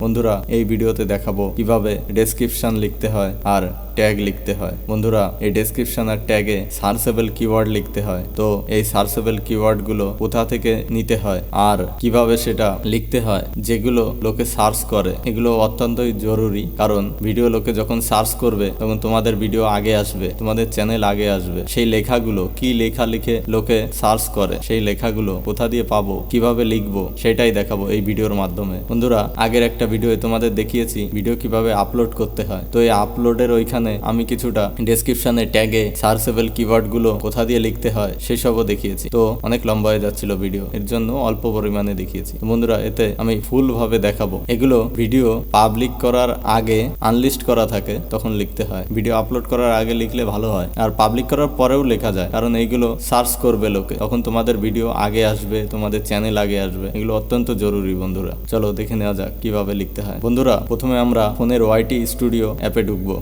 বন্ধুরা এই ভিডিওতে দেখাবো কিভাবে ডেসক্রিপশন লিখতে হয় আর ট্যাগ লিখতে হয়। বন্ধুরা এই ডেসক্রিপশন আর ট্যাগে সার্চেবল কিওয়ার্ড লিখতে হয়। তো এই সার্চেবল কিওয়ার্ড গুলো কোথা থেকে নিতে হয় আর কিভাবে সেটা লিখতে হয়, যেগুলো লোকে সার্চ করে, এগুলো অত্যন্তই জরুরি। কারণ ভিডিও লোকে যখন সার্চ করবে তখন তোমাদের ভিডিও আগে আসবে, তোমাদের চ্যানেল আগে আসবে। সেই লেখাগুলো কি লেখা লিখে লোকে সার্চ করে, সেই লেখাগুলো কোথা দিয়ে পাবো, কিভাবে লিখবো, সেটাই দেখাবো এই ভিডিওর মাধ্যমে। বন্ধুরা আগের একটা ভিডিও তোমাদের দেখিয়েছি ভিডিও কিভাবে আপলোড করতে হয়। তো এই আপলোডের ওইখানে আমি কিছুটা ডেসক্রিপশনে ট্যাগে সার্চেবল কিওয়ার্ড গুলো কোথা দিয়ে লিখতে হয় সেসবও দেখিয়েছি। তো অনেক লম্বা হয়ে যাচ্ছিল ভিডিও, এর জন্য অল্প পরিমাণে দেখিয়েছি। বন্ধুরা এতে আমি ফুল ভাবে দেখাবো। এগুলো ভিডিও পাবলিক করার আগে আনলিস্ট করা থাকে তখন লিখতে হয়, ভিডিও আপলোড করার আগে লিখলে ভালো হয়। আর পাবলিক করার পরেও লেখা যায়, কারণ এইগুলো সার্চ করবে লোকে, তখন তোমাদের ভিডিও আগে আসবে, তোমাদের চ্যানেল আগে আসবে। এগুলো অত্যন্ত জরুরি। বন্ধুরা চলো দেখে নেওয়া যাক কিভাবে লিখতে হয়। বন্ধুরা প্রথমে আমরা ফোনের ওয়াইটি স্টুডিও অ্যাপে ঢুকবো।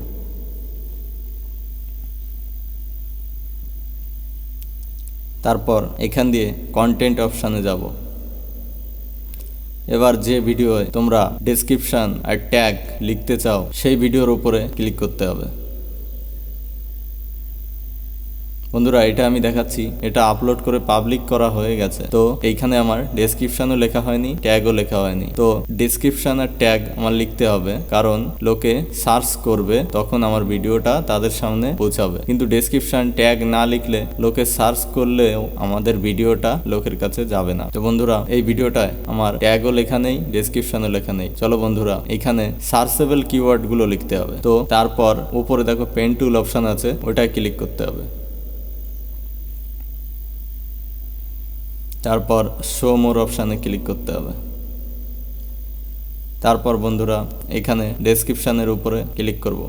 তারপর এখান দিয়ে কন্টেন্ট অপশানে যাব। এবার যে ভিডিওয় তোমরা ডেসক্রিপশন আর ট্যাগ লিখতে চাও সেই ভিডিওর উপরে ক্লিক করতে হবে। বন্ধুরা এটা আমি দেখাচ্ছি, এটা আপলোড করে পাবলিক করা হয়ে গেছে। তো এইখানে আমার ডেসক্রিপশনও লেখা হয়নি, ট্যাগও লেখা হয়নি। তো ডেসক্রিপশন আর ট্যাগ আমার লিখতে হবে, কারণ লোকে সার্চ করবে, তখন আমার ভিডিওটা তাদের সামনে পৌঁছাবে। কিন্তু ডেসক্রিপশন ট্যাগ না লিখলে লোকে সার্চ করলেও আমাদের ভিডিওটা লোকের কাছে যাবে না। তো বন্ধুরা এই ভিডিওটায় আমার ট্যাগও লেখা নেই, ডেসক্রিপশনও লেখা নেই। চলো বন্ধুরা এখানে সার্চেবল কিওয়ার্ড গুলো লিখতে হবে। তো তারপর উপরে দেখো পেন টুল অপশন আছে, ওটায় ক্লিক করতে হবে। তারপর শো মোর অপশানে ক্লিক করতে হবে। তারপর বন্ধুরা এখানে ডেসক্রিপশনের উপরে ক্লিক করব।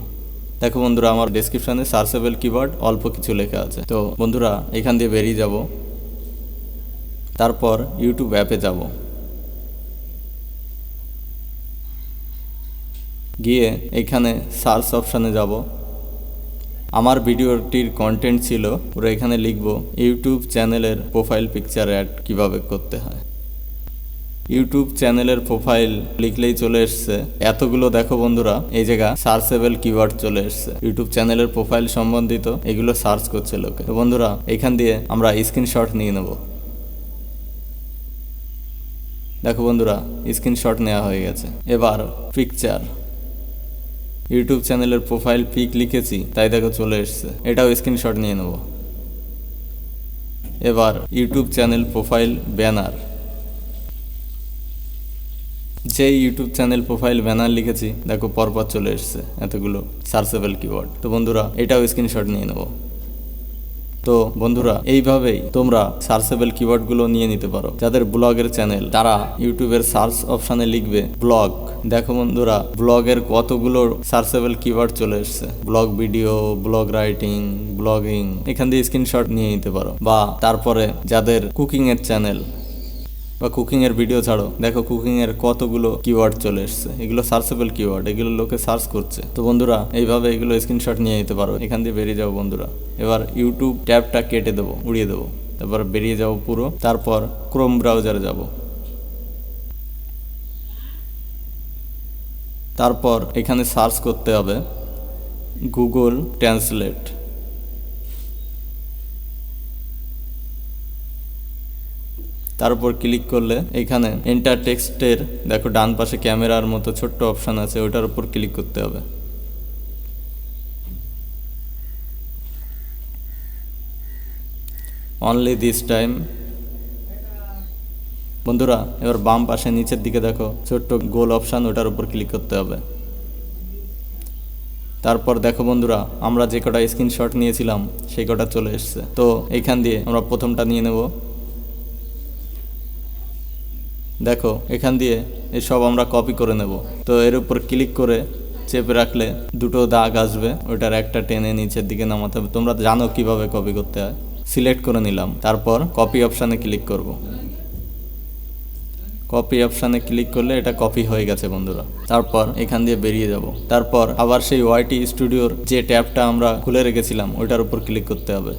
দেখো বন্ধুরা আমার ডেসক্রিপশনে সার্চেবল কিওয়ার্ড অল্প কিছু লেখা আছে। তো বন্ধুরা এখান দিয়ে বেরিয়ে যাব। তারপর ইউটিউব অ্যাপে যাব, গিয়ে এখানে সার্চ অপশানে যাব। আমার ভিডিওটির কন্টেন্ট ছিল পুরো, এখানে লিখব ইউটিউব চ্যানেলের প্রোফাইল পিকচার অ্যাড কিভাবে করতে হয়। ইউটিউব চ্যানেলের প্রোফাইল লিখলেই চলে এসছে এতগুলো। দেখো বন্ধুরা এই জায়গা সার্চেবল কিওয়ার্ড চলে এসছে, ইউটিউব চ্যানেলের প্রোফাইল সম্বন্ধিত এগুলো সার্চ করছে লোকে। তো বন্ধুরা এখান দিয়ে আমরা স্ক্রিনশট নিয়ে নেব। দেখো বন্ধুরা স্ক্রিনশট নেওয়া হয়ে গেছে। এবার পিকচার, ইউটিউব চ্যানেলের প্রোফাইল পিক লিখেছি তাই দেখো চলে এসছে, এটাও স্ক্রিনশট নিয়ে নেব। এবার ইউটিউব চ্যানেল প্রোফাইল ব্যানার, যেই ইউটিউব চ্যানেল প্রোফাইল ব্যানার লিখেছি দেখো পরপর চলে এসছে এতগুলো সার্চেবল কিওয়ার্ড। তো বন্ধুরা এটাও স্ক্রিনশট নিয়ে নেব। তো বন্ধুরা এইভাবেই তোমরা সার্চেবল কিওয়ার্ড গুলো নিয়ে নিতে পারো। যাদের ব্লগের চ্যানেল তারা ইউটিউবের সার্চ অপশানে লিখবে ব্লগ। দেখো বন্ধুরা ব্লগের কতগুলো সার্চেবল কিওয়ার্ড চলে এসছে, blog video, blog writing, blogging. এখান দিয়ে স্ক্রিনশট নিয়ে নিতে পারো। বা তারপরে যাদের কুকিং এর চ্যানেল বা কুকিং এর ভিডিও ছাড়ো, দেখো কুকিং এর কতগুলো কিওয়ার্ড চলে এসছে, এগুলো সার্চেবল কিওয়ার্ড, এগুলো লোকে সার্চ করছে। তো বন্ধুরা এইভাবে এগুলো স্ক্রিনশট নিয়ে নিতে পারো। এখান দিয়ে বেরিয়ে যাবো বন্ধুরা। এবার ইউটিউব ট্যাবটা কেটে দেবো, উড়িয়ে দেবো। তারপর বেরিয়ে যাবো পুরো। তারপর ক্রোম ব্রাউজারে যাব। তারপর এখানে সার্চ করতে হবে গুগল ট্রান্সলেট। তারপর ক্লিক করলে এখানে এন্টার টেক্সটের দেখো ডান পাশে ক্যামেরার মতো ছোট্ট অপশান আছে, ওটার উপর ক্লিক করতে হবে। Only this time. বন্ধুরা এবার বাম পাশে নিচের দিকে দেখো ছোট্ট গোল অপশান, ওটার উপর ক্লিক করতে হবে। তারপর দেখো বন্ধুরা আমরা যে কটা স্ক্রিনশট নিয়েছিলাম সেই কটা চলে এসছে। তো এইখান দিয়ে আমরা প্রথমটা নিয়ে নেব। দেখো এখান দিয়ে এসব আমরা কপি করে নেব। তো এর উপর ক্লিক করে চেপে রাখলে দুটো দাগ আসবে, ওইটার একটা টেনে নিচের দিকে নামাতে হবে। তোমরা জানো কিভাবে কপি করতে হয়। সিলেক্ট করে নিলাম, তারপর কপি অপশানে ক্লিক করব। কপি অপশানে ক্লিক করলে এটা কপি হয়ে গেছে বন্ধুরা। তারপর এখান দিয়ে বেরিয়ে যাব। তারপর আবার সেই ওয়াইটি স্টুডিওর যে ট্যাবটা আমরা খুলে রেখেছিলাম ওইটার উপর ক্লিক করতে হবে।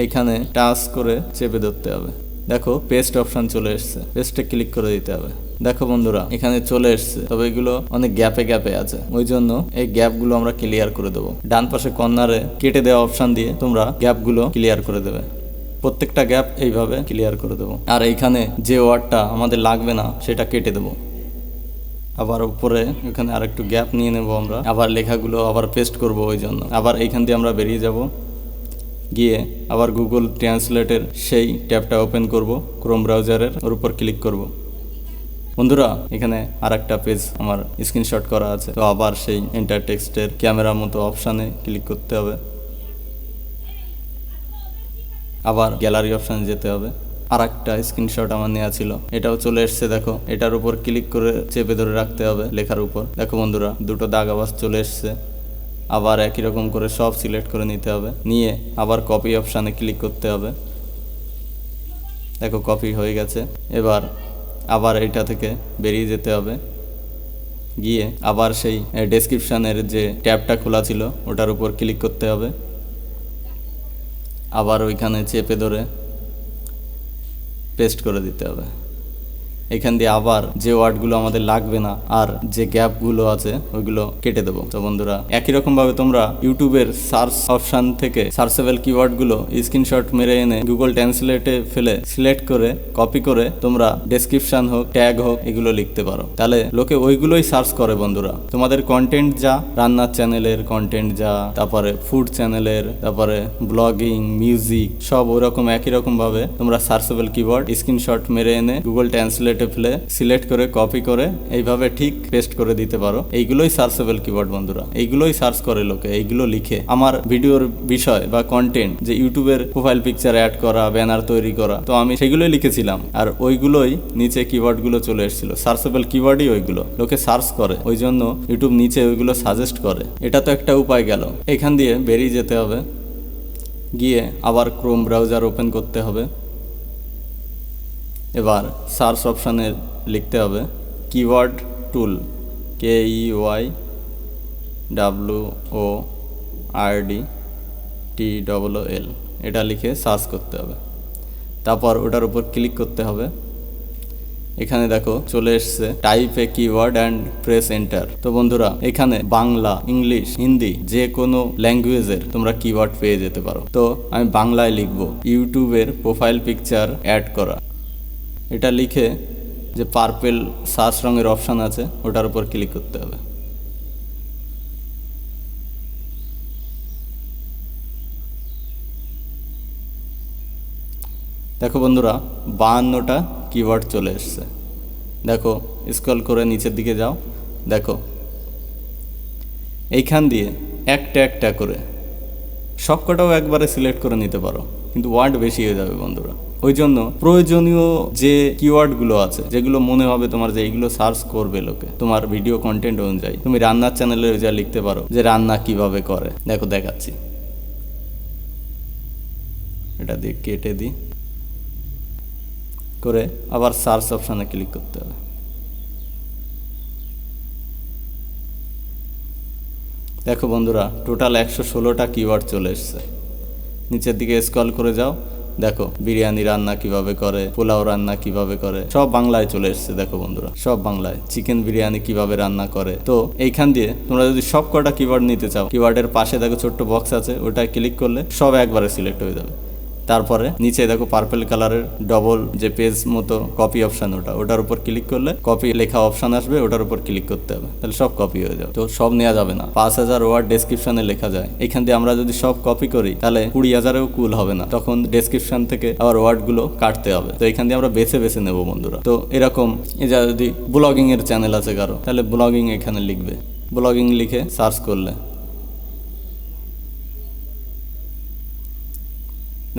এইখানে টাচ করে চেপে ধরতে হবে। দেখো পেস্ট অপশন চলে এসছে, পেস্টে ক্লিক করে দিতে হবে। দেখো বন্ধুরা এখানে চলে এসছে, তবে এগুলো অনেক গ্যাপে গ্যাপে আছে, ওই জন্য এই গ্যাপগুলো আমরা ক্লিয়ার করে দেবো। ডান পাশে কর্নারে কেটে দেওয়া অপশন দিয়ে তোমরা গ্যাপগুলো ক্লিয়ার করে দেবে। প্রত্যেকটা গ্যাপ এইভাবে ক্লিয়ার করে দেবো। আর এইখানে যে ওয়ার্ডটা আমাদের লাগবে না সেটা কেটে দেবো। আবার উপরে এখানে আর একটু গ্যাপ নিয়ে নেব আমরা, আবার লেখাগুলো আবার পেস্ট করব, ওই জন্য আবার এইখান দিয়ে আমরা বেরিয়ে যাব, গিয়ে আবার গুগল ট্রান্সলেটের সেই ট্যাবটা ওপেন করব, ক্রোম ব্রাউজারের ওর উপর ক্লিক করব। বন্ধুরা এখানে আর একটা পেজ আমার স্ক্রিনশট করা আছে, তো আবার সেই এন্টার টেক্সটের ক্যামেরা মতো অপশানে ক্লিক করতে হবে, আবার গ্যালারি অপশানে যেতে হবে। আর একটা স্ক্রিনশট আমার নেওয়া ছিল, এটাও চলে এসছে। দেখো এটার উপর ক্লিক করে চেপে ধরে রাখতে হবে লেখার উপর। দেখো বন্ধুরা দুটো দাগ আবার চলে এসছে। আবার একই রকম করে সব সিলেক্ট করে নিতে হবে, নিয়ে আবার কপি অপশানে ক্লিক করতে হবে। দেখো কপি হয়ে গেছে। এবার আবার এটা থেকে বেরিয়ে যেতে হবে, গিয়ে আবার সেই ডেসক্রিপশানের যে ট্যাবটা খোলা ছিল ওটার উপর ক্লিক করতে হবে, আবার ওইখানে চেপে ধরে পেস্ট করে দিতে হবে। এখান দিয়ে আবার যে ওয়ার্ডগুলো আমাদের লাগবে না আর যে গ্যাপগুলো আছে ওইগুলো কেটে দেবো। তো বন্ধুরা একই রকম ভাবে তোমরা ইউটিউবের সার্চ অপশান থেকে সার্চেবল কিওয়ার্ডগুলো স্ক্রিনশট মেরে এনে গুগল ট্রান্সলেটে ফেলে সিলেক্ট করে কপি করে তোমরা ডেসক্রিপশন হোক ট্যাগ হোক এগুলো লিখতে পারো, তাহলে লোকে ওইগুলোই সার্চ করে। বন্ধুরা তোমাদের কন্টেন্ট যা, রান্নার চ্যানেলের কন্টেন্ট যা, তারপরে ফুড চ্যানেলের, তারপরে ব্লগিং, মিউজিক, সব ওরকম একই রকম ভাবে তোমরা সার্চেবল কিওয়ার্ড স্ক্রিনশট মেরে এনে গুগল ট্রান্সলেট ফেলে সিলেক্ট করে কপি করে এইভাবে ঠিক পেস্ট করে দিতে পারো। এইগুলোই সার্চেবল কিওয়ার্ড বন্ধুরা, এইগুলোই সার্চ করে লোকে, এইগুলো লিখে আমার ভিডিওর বিষয় বা কন্টেন্ট, যে ইউটিউবের প্রোফাইল পিকচার অ্যাড করা, ব্যানার তৈরি করা, তো আমি সেগুলোই লিখেছিলাম আর ওইগুলোই নিচে কিওয়ার্ডগুলো চলে এসেছিল। সার্চেবল কিওয়ার্ডই ওইগুলো লোকে সার্চ করে, ওই জন্য ইউটিউব নিচে ওইগুলো সাজেস্ট করে। এটা তো একটা উপায় গেল। এখান দিয়ে বেরিয়ে যেতে হবে, গিয়ে আবার ক্রোম ব্রাউজার ওপেন করতে হবে। এবার সার্চ অপশানে লিখতে হবে কিওয়ার্ড টুল, KEYWORDTOOL, এটা লিখে সার্চ করতে হবে। তারপর ওটার উপর ক্লিক করতে হবে। এখানে দেখো চলে এসছে type A keyword and press enter. তো বন্ধুরা এখানে বাংলা, ইংলিশ, হিন্দি যে কোনো ল্যাঙ্গুয়েজের তোমরা কিওয়ার্ড পেয়ে যেতে পারো। তো আমি বাংলায় লিখবো ইউটিউবের প্রোফাইল পিকচার অ্যাড করা। এটা লিখে যে পার্পেল সার্চ রঙের অপশান আছে ওটার উপর ক্লিক করতে হবে। দেখো বন্ধুরা 52টা কিওয়ার্ড চলে এসছে। দেখো স্ক্রল করে নিচের দিকে যাও, দেখো এইখান দিয়ে একটা একটা করে সবকটাও একবারে সিলেক্ট করে নিতে পারো, কিন্তু ওয়ার্ড বেশি হয়ে যাবে বন্ধুরা। ওই জন্য প্রয়োজনীয় যে কিওয়ার্ডগুলো আছে, যেগুলো মনে হবে তোমার যে এইগুলো সার্চ করবে লোকে তোমার ভিডিও কন্টেন্ট অনুযায়ী, তুমি রান্নার চ্যানেলে যা লিখতে পারো যে রান্না কিভাবে করে। দেখো দেখাচ্ছি, এটা দিয়ে কেটে দিই, করে আবার সার্চ অপশানে ক্লিক করতে হবে। দেখো বন্ধুরা টোটাল 116টা কিওয়ার্ড চলে এসছে। নিচের দিকে স্ক্রল করে যাও, দেখো বিরিয়ানি রান্না কিভাবে করে, পোলাও রান্না কিভাবে করে, সব বাংলায় চলে এসছে। দেখো বন্ধুরা সব বাংলায়। চিকেন বিরিয়ানি কিভাবে রান্না করে। তো এইখান দিয়ে তোমরা যদি সব কটা কিওয়ার্ড নিতে চাও, কিওয়ার্ডের পাশে দেখো ছোট্ট বক্স আছে, ওটায় ক্লিক করলে সব একবারে সিলেক্ট হয়ে যাবে। তারপরে নিচে দেখো পার্পল কালারের ডবল যে পেজ মতো কপি অপশান, ওটার উপর ক্লিক করলে কপি লেখা অপশান আসবে, ওটার উপর ক্লিক করতে হবে, তাহলে সব কপি হয়ে যাবে। তো সব নেওয়া যাবে না, 5000 ওয়ার্ড ডেসক্রিপশনে লেখা যায়। এখান দিয়ে আমরা যদি সব কপি করি তাহলে 20,000-এও কুল হবে না, তখন ডেসক্রিপশন থেকে আবার ওয়ার্ডগুলো কাটতে হবে। তো এখান দিয়ে আমরা বেছে বেছে নেবো বন্ধুরা। তো এরকম যা যদি ব্লগিং এর চ্যানেল আছে কারো, তাহলে ব্লগিং এখানে লিখবে, ব্লগিং লিখে সার্চ করলে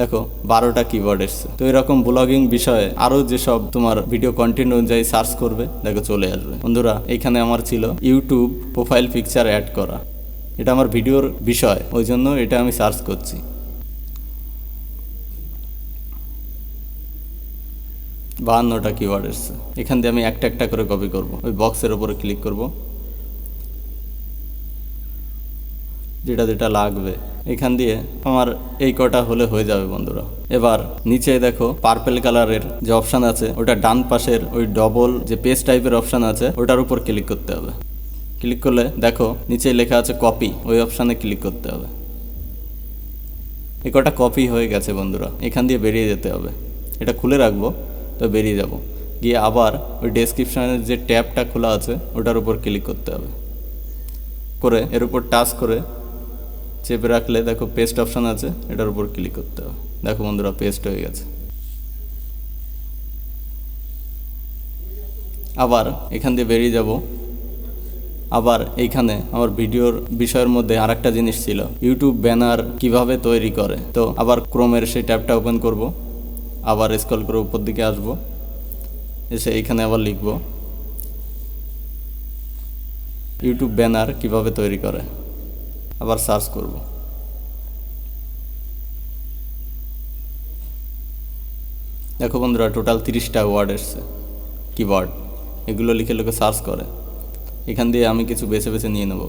দেখো 12টা কিওয়ার্ড এসছে। তো এরকম ব্লগিং বিষয়ে আরো যেসব তোমার ভিডিও কন্টেন্ট অনুযায়ী সার্চ করবে, দেখো চলে আসবে। বন্ধুরা এখানে আমার ছিল ইউটিউব প্রোফাইল পিকচার অ্যাড করা, এটা আমার ভিডিওর বিষয়, ওই জন্য এটা আমি সার্চ করছি। 52টা কিওয়ার্ড এসছে। এখান দিয়ে আমি একটা একটা করে কপি করব। ওই বক্সের উপরে ক্লিক করব, যেটা যেটা লাগবে। এখান দিয়ে আমার এই কটা হলে হয়ে যাবে বন্ধুরা। এবার নিচে দেখো পার্পেল কালারের যে অপশান আছে, ওটা ডান পাশের ওই ডবল যে পেজ টাইপের অপশান আছে ওটার উপর ক্লিক করতে হবে। ক্লিক করলে দেখো নিচে লেখা আছে কপি, ওই অপশানে ক্লিক করতে হবে। এই কটা কপি হয়ে গেছে বন্ধুরা। এখান দিয়ে বেরিয়ে যেতে হবে, এটা খুলে রাখবো, তো বেরিয়ে যাব। গিয়ে আবার ওই ডেসক্রিপশানের যে ট্যাবটা খোলা আছে ওটার উপর ক্লিক করতে হবে। করে এর উপর টাচ করে চেপে রাখলে দেখো পেস্ট অপশান আছে, এটার উপর ক্লিক করতে হবে। দেখো বন্ধুরা পেস্ট হয়ে গেছে। আবার এখান দিয়ে বেরিয়ে যাব। আবার এইখানে আমার ভিডিওর বিষয়ের মধ্যে আরেকটা জিনিস ছিল, ইউটিউব ব্যানার কিভাবে তৈরি করে। তো আবার ক্রোমের সেই ট্যাবটা ওপেন করব, আবার স্ক্রল করে উপর দিকে আসব, এসে এইখানে আবার লিখব ইউটিউব ব্যানার কিভাবে তৈরি করে, আবার সার্চ করব। দেখো বন্ধুরা টোটাল 30টা ওয়ার্ড এসছে, কিওয়ার্ড। এগুলো লিখে লোকে সার্চ করে। এখান দিয়ে আমি কিছু বেছে বেছে নিয়ে নেব।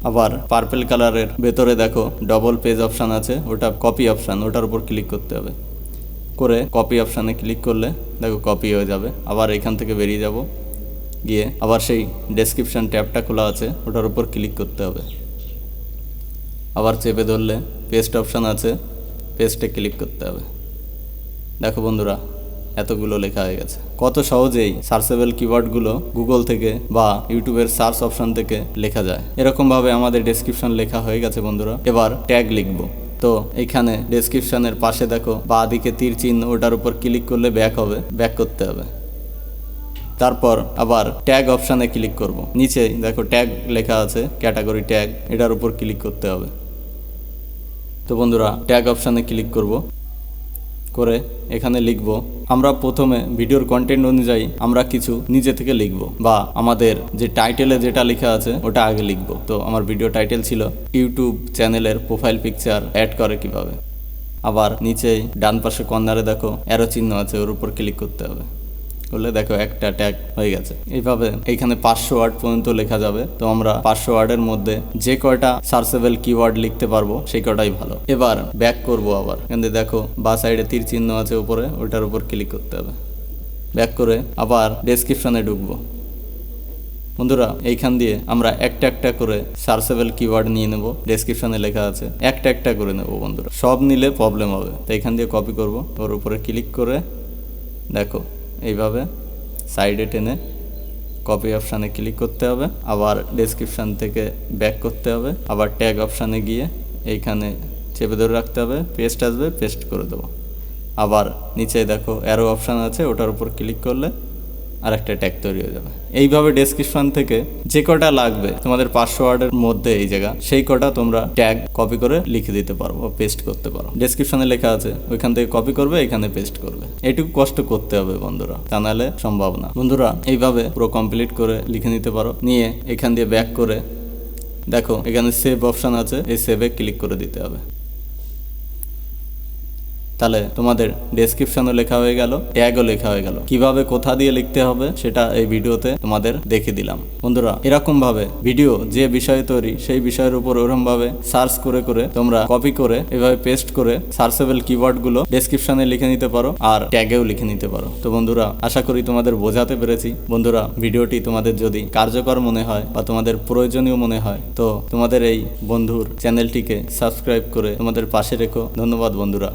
আবার পার্পেল কালারের ভেতরে দেখো ডবল পেজ অপশান আছে, ওটা কপি অপশান, ওটার উপর ক্লিক করতে হবে। করে কপি অপশানে ক্লিক করলে দেখো কপি হয়ে যাবে। আবার এখান থেকে বেরিয়ে যাব, গিয়ে আবার সেই ডেসক্রিপশান ট্যাবটা খোলা আছে ওটার উপর ক্লিক করতে হবে। আবার চেপে ধরলে পেস্ট অপশান আছে, পেস্টে ক্লিক করতে হবে। দেখো বন্ধুরা এতগুলো লেখা হয়ে গেছে। কত সহজেই সার্চেবল কিওয়ার্ডগুলো গুগল থেকে বা ইউটিউবের সার্চ অপশান থেকে লেখা যায়। এরকমভাবে আমাদের ডেসক্রিপশন লেখা হয়ে গেছে বন্ধুরা। এবার ট্যাগ লিখব। তো এইখানে ডেসক্রিপশনের পাশে দেখো বাঁ দিকে তীর চিহ্ন, ওটার উপর ক্লিক করলে ব্যাক হবে, ব্যাক করতে হবে। তারপর আবার ট্যাগ অপশানে ক্লিক করব। নিচেই দেখো ট্যাগ লেখা আছে, ক্যাটাগরি ট্যাগ, এটার উপর ক্লিক করতে হবে। তো বন্ধুরা ট্যাগ অপশানে ক্লিক করব, করে এখানে লিখব। আমরা প্রথমে ভিডিওর কন্টেন্ট অনুযায়ী আমরা কিছু নিজে থেকে লিখব, বা আমাদের যে টাইটেলে যেটা লেখা আছে ওটা আগে লিখব। তো আমার ভিডিও টাইটেল ছিল ইউটিউব চ্যানেলের প্রোফাইল পিকচার অ্যাড করে কিভাবে। আবার নিচেই ডান পাশে কর্নারে দেখো অ্যারো চিহ্ন আছে, ওর উপর ক্লিক করতে হবে। করলে দেখো একটা ট্যাগ হয়ে গেছে। এইভাবে এইখানে 500 ওয়ার্ড পর্যন্ত লেখা যাবে। তো আমরা 500 ওয়ার্ডের মধ্যে যে কয়টা সার্চেবল কিওয়ার্ড লিখতে পারবো সেই কটাই ভালো। এবার ব্যাক করব। আবার এখানে দেখো বা সাইডে তীর চিহ্ন আছে উপরে, ওটার উপর ক্লিক করতে হবে। ব্যাক করে আবার ডেসক্রিপশনে ঢুকবো। বন্ধুরা এইখান দিয়ে আমরা একটা একটা করে সার্চেবল কিওয়ার্ড নিয়ে নেব, ডেসক্রিপশনে লেখা আছে, একটা একটা করে নেব বন্ধুরা। সব নিলে প্রবলেম হবে। তো এখান দিয়ে কপি করব, ওর উপরে ক্লিক করে দেখো এইভাবে সাইডে টেনে কপি অপশানে ক্লিক করতে হবে। আবার ডেসক্রিপশান থেকে ব্যাক করতে হবে। আবার ট্যাগ অপশানে গিয়ে এইখানে চেপে ধরে রাখতে হবে, পেস্ট আসবে, পেস্ট করে দেবো। আবার নিচে দেখো অ্যারো অপশান আছে, ওটার উপর ক্লিক করলে আর একটা ট্যাগ তৈরি হয়ে যাবে। এইভাবে ডেসক্রিপশন থেকে যে কটা লাগবে তোমাদের 500 ওয়ার্ডের মধ্যে এই জায়গা, সেই কটা তোমরা ট্যাগ কপি করে লিখে দিতে পারো, পেস্ট করতে পারো। ডেসক্রিপশনে লেখা আছে, ওইখান থেকে কপি করবে, এখানে পেস্ট করবে। এইটুকু কষ্ট করতে হবে বন্ধুরা, তা নাহলে সম্ভব না। বন্ধুরা এইভাবে পুরো কমপ্লিট করে লিখে নিতে পারো। নিয়ে এখান দিয়ে ব্যাক করে দেখো এখানে সেভ অপশান আছে, এই সেভে ক্লিক করে দিতে হবে। তাহলে তোমাদের ডেসক্রিপশনও লেখা হয়ে গেল, ট্যাগও লেখা হয়ে গেল। কিভাবে কোথা দিয়ে লিখতে হবে সেটা এই ভিডিওতে তোমাদের দেখিয়ে দিলাম। বন্ধুরা এরকম ভাবে ভিডিও যে বিষয়ে তৈরি সেই বিষয়ের উপর ওরকম ভাবে সার্চ করে করে তোমরা কপি করে এভাবে পেস্ট করে সার্চেবল কিওয়ার্ড গুলো ডেসক্রিপশনে লিখে নিতে পারো, আর ট্যাগেও লিখে নিতে পারো। তো বন্ধুরা আশা করি তোমাদের বোঝাতে পেরেছি। বন্ধুরা ভিডিওটি তোমাদের যদি কার্যকর মনে হয় বা তোমাদের প্রয়োজনীয় মনে হয়, তো তোমাদের এই বন্ধুর চ্যানেলটিকে সাবস্ক্রাইব করে তোমাদের পাশে রেখো। ধন্যবাদ বন্ধুরা।